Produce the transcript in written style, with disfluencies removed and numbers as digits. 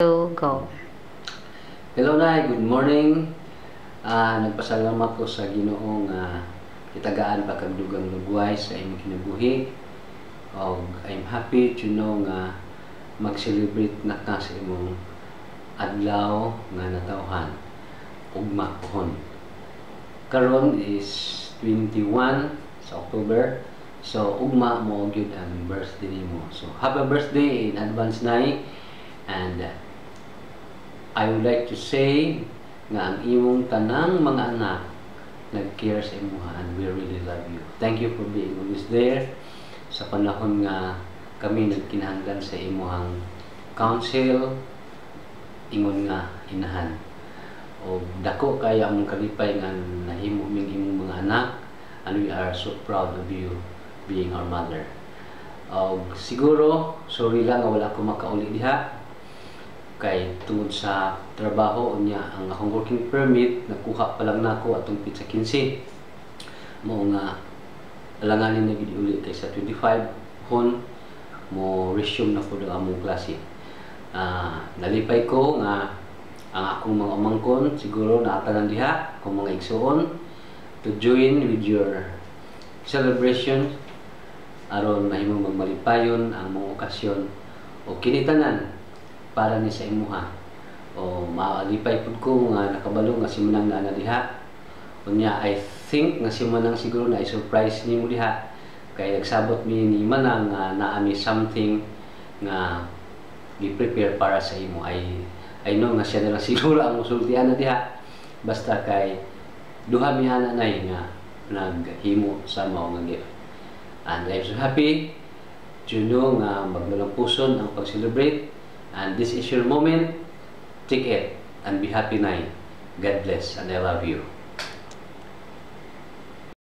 Go. Hello Nay, good morning. Nagpasalamat ko sa Ginoong kitagaan pagkagdugang lugway sa imong kinabuhi. I'm happy to know nga mag-celebrate na ka sa imong adlaw nga natawhan ugma pohon. Karon is 21 sa October. So ugma mo gyud ang birthday nimo. So happy birthday in advance Nay. And I would like to say nga ang imong tanang mga anak nag-care sa imuha and we really love you. Thank you for being always there sa panahon nga kami nagkinahanglan sa imuhang counsel, ingon nga inahan. O dako kaya ang kalipay nga nahimo ming imong mga anak, and we are so proud of you being our mother. Siguro, sorry lang nga wala ko makauli diha kay tungod sa trabaho unya ang akong working permit nakuha pa lang nako atong pizza 15 mo nga alanganin na gid uli kay sa 25 hon mo resume na ko ang among klase. Nalipay ko nga ang akong mga umangkon siguro naatanan diha kung mga igsuon to join with your celebration aron mahimong magmalipayon ang mga okasyon o kinitanan para ni sa imuha. O maalipay pud ko nga nakabalo nga si manang naa diha. Unya I think nga si manang siguro na i-surprise nimo diha kay nagsabot mi ni manang nga naa mi something nga gi-prepare para sa imo. I know nga siya na lang siguro ang musultian na diha basta kay duha mi ana nay nga naghimo sa mao nga gift. And I'm so happy to know nga maglalampuson ang pag-celebrate. And this is your moment. Take it and be happy, Nay. God bless and I love you.